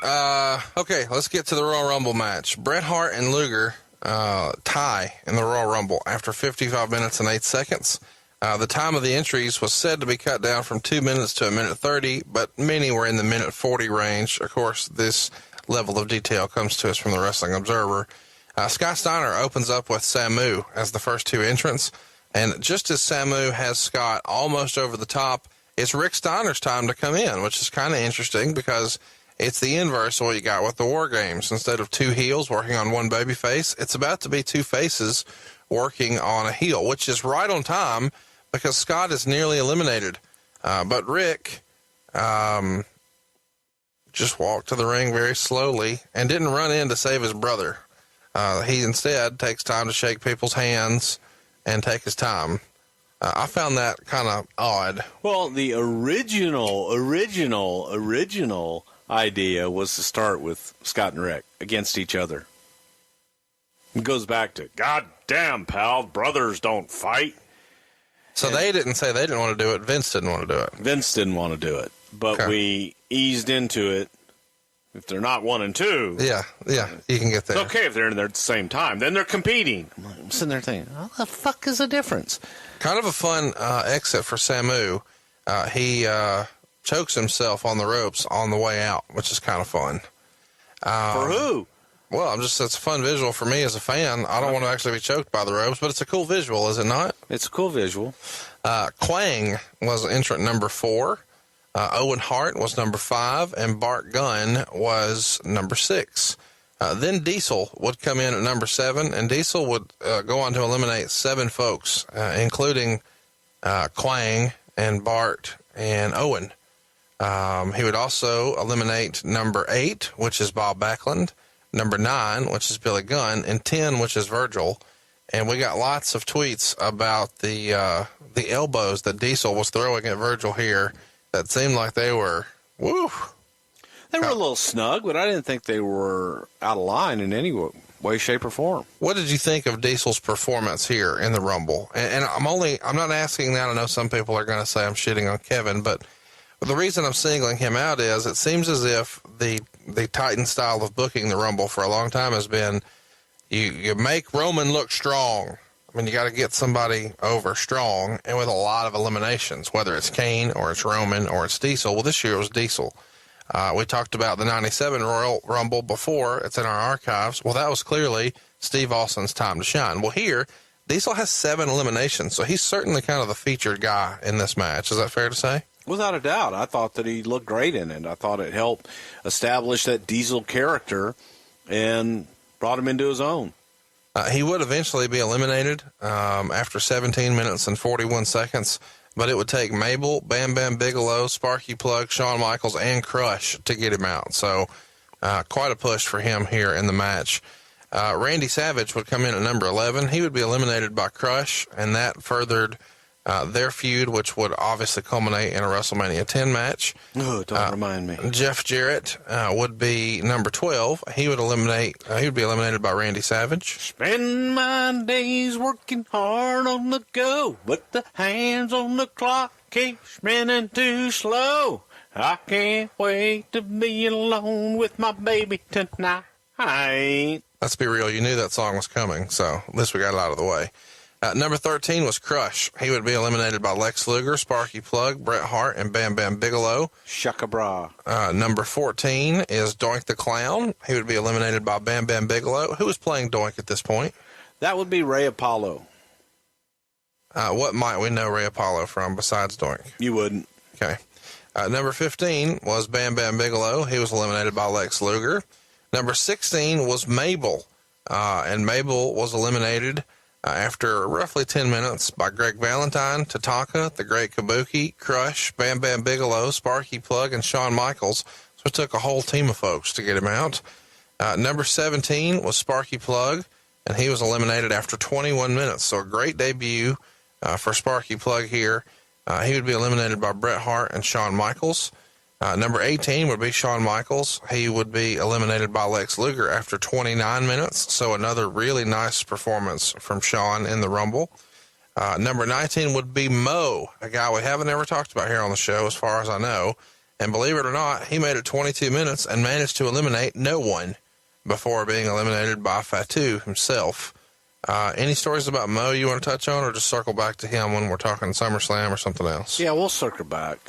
Okay, let's get to the Royal Rumble match. Bret Hart and Luger tie in the Royal Rumble after 55 minutes and 8 seconds. The time of the entries was said to be cut down from 2 minutes to 1:30, but many were in the 1:40 range. Of course, this level of detail comes to us from the Wrestling Observer. Scott Steiner opens up with Samu as the first two entrants, and just as Samu has Scott almost over the top, it's Rick Steiner's time to come in, which is kind of interesting because it's the inverse of what you got with the War Games. Instead of two heels working on one baby face, it's about to be two faces working on a heel, which is right on time because Scott is nearly eliminated. But Rick just walked to the ring very slowly and didn't run in to save his brother. He instead takes time to shake people's hands and take his time. I found that kind of odd. Well, the original idea was to start with Scott and Rick against each other. It goes back to, God damn, pal, brothers don't fight. So they didn't say they didn't want to do it. Vince didn't want to do it. Vince didn't want to do it. But we eased into it. If they're not 1 and 2. Yeah, you can get there. It's okay if they're in there at the same time. Then they're competing. I'm sitting there thinking, what the fuck is the difference? Kind of a fun exit for Samu. He chokes himself on the ropes on the way out, which is kind of fun. For who? Well, it's a fun visual for me as a fan. I don't want to actually be choked by the ropes, but it's a cool visual, is it not? It's a cool visual. Quang was entrant number 4. Owen Hart was number 5, and Bart Gunn was number 6. Then Diesel would come in at number 7, and Diesel would go on to eliminate 7 folks, including Quang and Bart and Owen. He would also eliminate number 8, which is Bob Backlund, number 9, which is Billy Gunn, and 10, which is Virgil. And we got lots of tweets about the elbows that Diesel was throwing at Virgil here. That seemed like they were, woo. They were a little snug, but I didn't think they were out of line in any way, shape, or form. What did you think of Diesel's performance here in the Rumble? And I'm not asking that. I know some people are going to say I'm shitting on Kevin, but the reason I'm singling him out is it seems as if the Titan style of booking the Rumble for a long time has been you make Roman look strong. I mean, you got to get somebody over strong and with a lot of eliminations, whether it's Kane or it's Roman or it's Diesel. Well, this year it was Diesel. We talked about the 97 Royal Rumble before. It's in our archives. Well, that was clearly Steve Austin's time to shine. Well, here, Diesel has 7 eliminations, so he's certainly kind of the featured guy in this match. Is that fair to say? Without a doubt. I thought that he looked great in it. I thought it helped establish that Diesel character and brought him into his own. He would eventually be eliminated after 17 minutes and 41 seconds, but it would take Mabel, Bam Bam Bigelow, Sparky Plug, Shawn Michaels, and Crush to get him out. So quite a push for him here in the match. Randy Savage would come in at number 11. He would be eliminated by Crush, and that furthered their feud, which would obviously culminate in a WrestleMania 10 match. Oh, don't remind me. Jeff Jarrett would be number 12. He would be eliminated by Randy Savage. Spend my days working hard on the go, but the hands on the clock keep spinning too slow. I can't wait to be alone with my baby tonight. Let's be real. You knew that song was coming, so at least we got it out of the way. Number 13 was Crush. He would be eliminated by Lex Luger, Sparky Plug, Bret Hart, and Bam Bam Bigelow. Shaka bra. Number 14 is Doink the Clown. He would be eliminated by Bam Bam Bigelow. Who was playing Doink at this point? That would be Ray Apollo. What might we know Ray Apollo from besides Doink? You wouldn't. Okay. Number 15 was Bam Bam Bigelow. He was eliminated by Lex Luger. Number 16 was Mabel, and Mabel was eliminated after roughly 10 minutes by Greg Valentine, Tatanka, The Great Kabuki, Crush, Bam Bam Bigelow, Sparky Plug, and Shawn Michaels. So it took a whole team of folks to get him out. Number 17 was Sparky Plug, and he was eliminated after 21 minutes. So a great debut for Sparky Plug here. He would be eliminated by Bret Hart and Shawn Michaels. Number 18 would be Shawn Michaels. He would be eliminated by Lex Luger after 29 minutes. So another really nice performance from Shawn in the Rumble. Number 19 would be Mo, a guy we haven't ever talked about here on the show as far as I know. And believe it or not, he made it 22 minutes and managed to eliminate no one before being eliminated by Fatu himself. Any stories about Mo you want to touch on, or just circle back to him when we're talking SummerSlam or something else? Yeah, we'll circle back.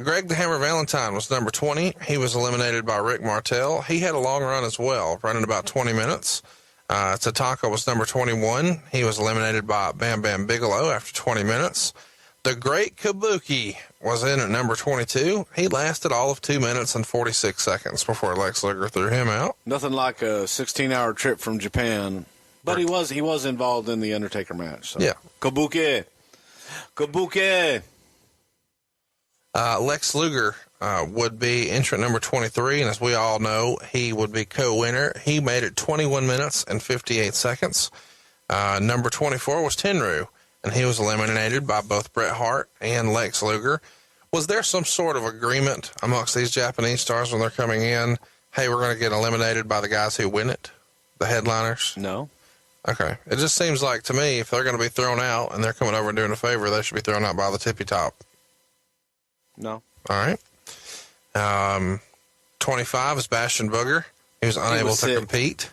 Greg the Hammer Valentine was number 20. He was eliminated by Rick Martel. He had a long run as well, running about 20 minutes. Tatanka was number 21. He was eliminated by Bam Bam Bigelow after 20 minutes. The Great Kabuki was in at number 22. He lasted all of 2 minutes and 46 seconds before Lex Luger threw him out. Nothing like a 16-hour trip from Japan. But he was involved in the Undertaker match. So. Yeah. Kabuki. Lex Luger would be entrant number 23, and as we all know, he would be co-winner. He made it 21 minutes and 58 seconds. Number 24 was Tenryu, and he was eliminated by both Bret Hart and Lex Luger. Was there some sort of agreement amongst these Japanese stars when they're coming in? Hey, we're going to get eliminated by the guys who win it, the headliners? No. Okay. It just seems like to me, if they're going to be thrown out and they're coming over and doing a favor, they should be thrown out by the tippy top. No. All right. 25 is Bastion Booger. He was unable to compete.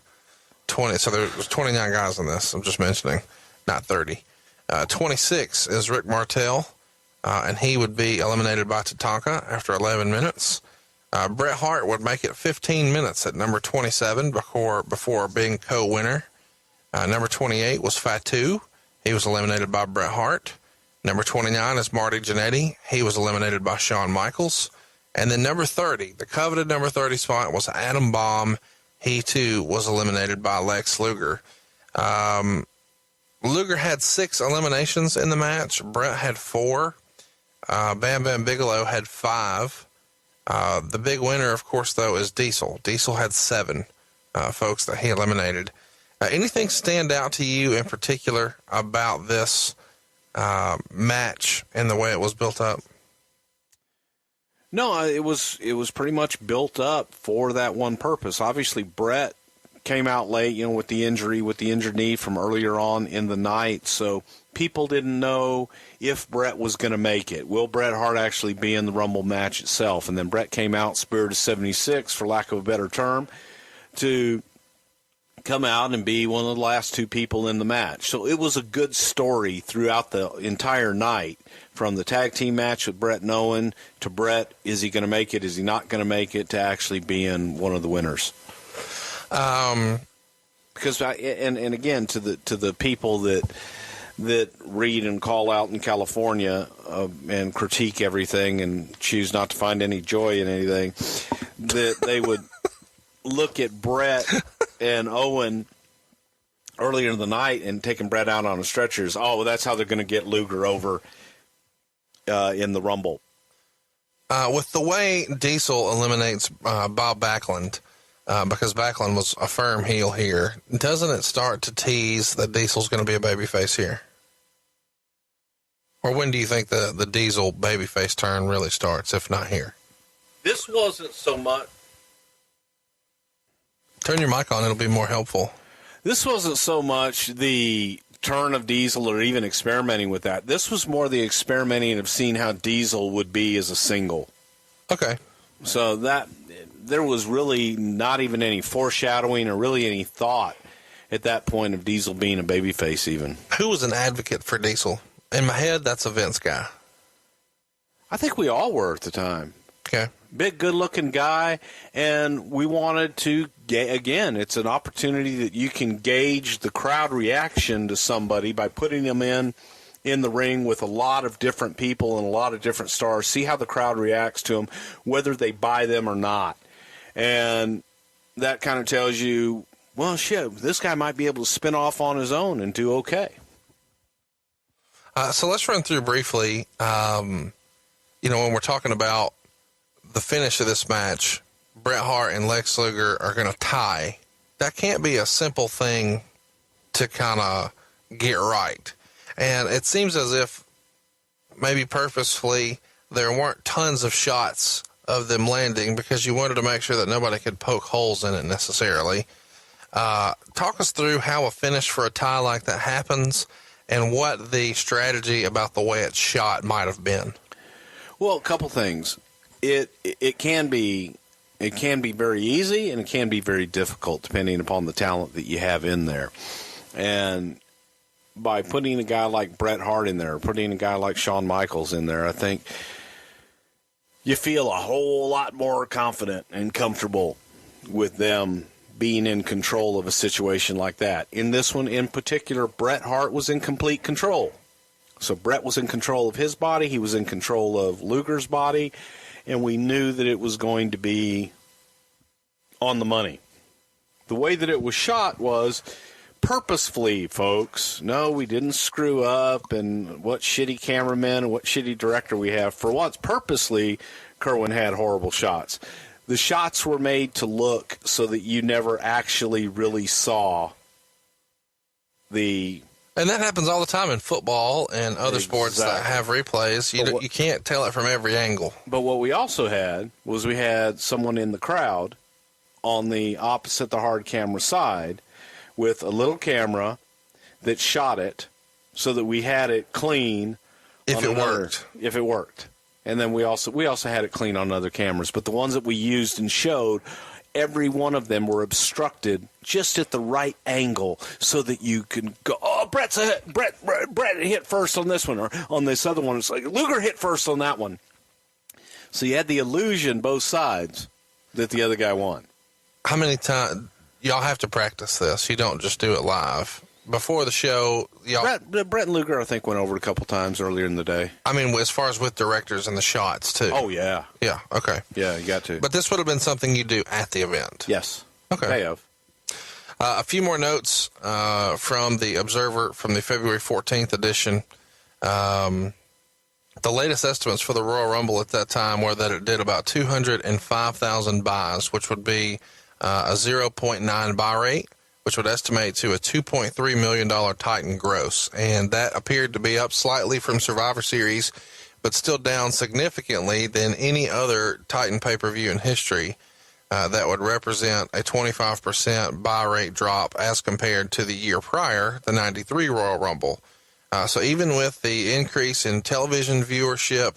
20. So there was 29 guys in this. I'm just mentioning, not 30. 26 is Rick Martel, and he would be eliminated by Tatanka after 11 minutes. Bret Hart would make it 15 minutes at number 27 before being co-winner. Number 28 was Fatu. He was eliminated by Bret Hart. Number 29 is Marty Jannetty. He was eliminated by Shawn Michaels. And then number 30, the coveted number 30 spot was Adam Bomb. He, too, was eliminated by Lex Luger. Luger had 6 eliminations in the match. Bret had 4. Bam Bam Bigelow had 5. The big winner, of course, though, is Diesel. Diesel had 7 folks that he eliminated. Anything stand out to you in particular about this match and the way it was built up? No, it was pretty much built up for that one purpose. Obviously, Bret came out late, with the injured knee from earlier on in the night. So people didn't know if Bret was going to make it. Will Bret Hart actually be in the Rumble match itself? And then Bret came out, Spirit of 76, for lack of a better term, to come out and be one of the last 2 people in the match. So it was a good story throughout the entire night, from the tag team match with Bret and Owen to Bret, is he going to make it, is he not going to make it, to actually being one of the winners. Because again, to the people that read and call out in California and critique everything and choose not to find any joy in anything, that they would look at Bret and Owen earlier in the night and taking Bret out on a stretcher is, oh, well, that's how they're going to get Luger over in the Rumble. With the way Diesel eliminates Bob Backlund, because Backlund was a firm heel here, doesn't it start to tease that Diesel's going to be a babyface here? Or when do you think the Diesel babyface turn really starts, if not here? This wasn't so much. Turn your mic on, it'll be more helpful. This wasn't so much the turn of Diesel or even experimenting with that. This was more the experimenting of seeing how Diesel would be as a single. Okay. So that there was really not even any foreshadowing or really any thought at that point of Diesel being a babyface even. Who was an advocate for Diesel? In my head, that's a Vince guy. I think we all were at the time. Okay. Big, good-looking guy, and we wanted to, again, it's an opportunity that you can gauge the crowd reaction to somebody by putting them in the ring with a lot of different people and a lot of different stars, see how the crowd reacts to them, whether they buy them or not. And that kind of tells you, well, shit, this guy might be able to spin off on his own and do okay. So let's run through briefly, when we're talking about the finish of this match, Bret Hart and Lex Luger are going to tie. That can't be a simple thing to kind of get right. And it seems as if maybe purposefully there weren't tons of shots of them landing because you wanted to make sure that nobody could poke holes in it necessarily. Talk us through how a finish for a tie like that happens and what the strategy about the way it's shot might have been. Well, a couple things. it can be very easy and it can be very difficult depending upon the talent that you have in there. And by putting a guy like Bret Hart in there, putting a guy like Shawn Michaels in there, I think you feel a whole lot more confident and comfortable with them being in control of a situation like that. In this one in particular, Bret Hart was in complete control. So Bret was in control of his body, he was in control of Luger's body, and we knew that it was going to be on the money. The way that it was shot was purposefully, folks. No, we didn't screw up, and what shitty cameraman and what shitty director we have. For once, purposely, Kerwin had horrible shots. The shots were made to look so that you never actually really saw the... And that happens all the time in football and other sports that have replays. You can't tell it from every angle. But what we also had was we had someone in the crowd on the opposite the hard camera side with a little camera that shot it so that we had it clean. If it worked. If it worked. And then we also had it clean on other cameras. But the ones that we used and showed, every one of them were obstructed just at the right angle so that you can go, oh, Brett hit first on this one, or on this other one. It's like Luger hit first on that one. So you had the illusion, both sides, that the other guy won. How many times? Y'all have to practice this. You don't just do it live. Before the show, y'all... Brett and Luger, I think, went over it a couple times earlier in the day. I mean, as far as with directors and the shots, too. Oh, yeah. Yeah, okay. Yeah, you got to. But this would have been something you do at the event. Yes. Okay. May have. A few more notes from the Observer from the February 14th edition. The latest estimates for the Royal Rumble at that time were that it did about 205,000 buys, which would be a 0.9 buy rate, which would estimate to a $2.3 million Titan gross. And that appeared to be up slightly from Survivor Series, but still down significantly than any other Titan pay-per-view in history. That would represent a 25% buy rate drop as compared to the year prior, the 93 Royal Rumble. So even with the increase in television viewership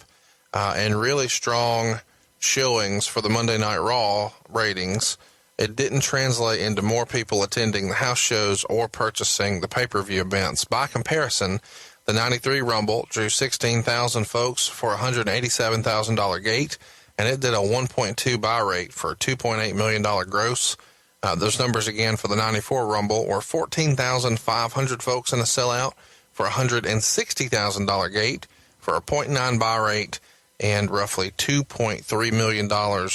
and really strong showings for the Monday Night Raw ratings, it didn't translate into more people attending the house shows or purchasing the pay-per-view events. By comparison, the 93 Rumble drew 16,000 folks for a $187,000 gate, and it did a 1.2 buy rate for a $2.8 million gross. Those numbers again for the 94 Rumble were 14,500 folks in a sellout for a $160,000 gate for a 0.9 buy rate and roughly $2.3 million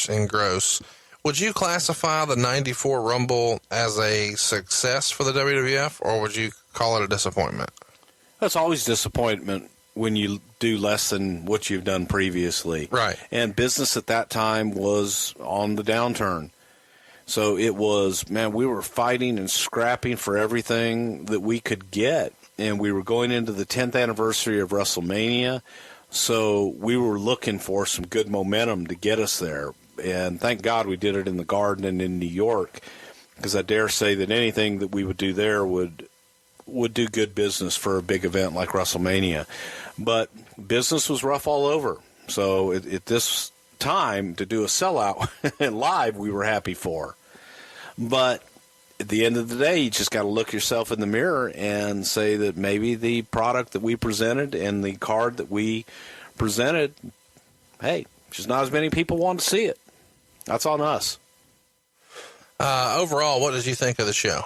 in gross. Would you classify the 94 Rumble as a success for the WWF, or would you call it a disappointment? That's always disappointment when you do less than what you've done previously. Right. And business at that time was on the downturn. So it was, man, we were fighting and scrapping for everything that we could get. And we were going into the 10th anniversary of WrestleMania. So we were looking for some good momentum to get us there. And thank God we did it in the Garden and in New York, because I dare say that anything that we would do there would do good business for a big event like WrestleMania. But business was rough all over. So at this time, to do a sellout and live, we were happy for. But at the end of the day, you just got to look yourself in the mirror and say that maybe the product that we presented and the card that we presented, hey, just not as many people want to see it. That's on us. Overall, what did you think of the show?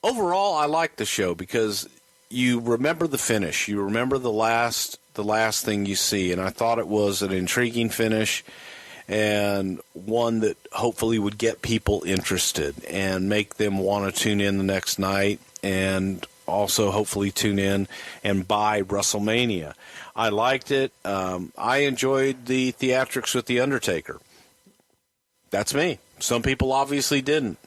Overall, I liked the show because you remember the finish. You remember the last thing you see, and I thought it was an intriguing finish and one that hopefully would get people interested and make them want to tune in the next night and also hopefully tune in and buy WrestleMania. I liked it. I enjoyed the theatrics with The Undertaker. That's me. Some people obviously didn't.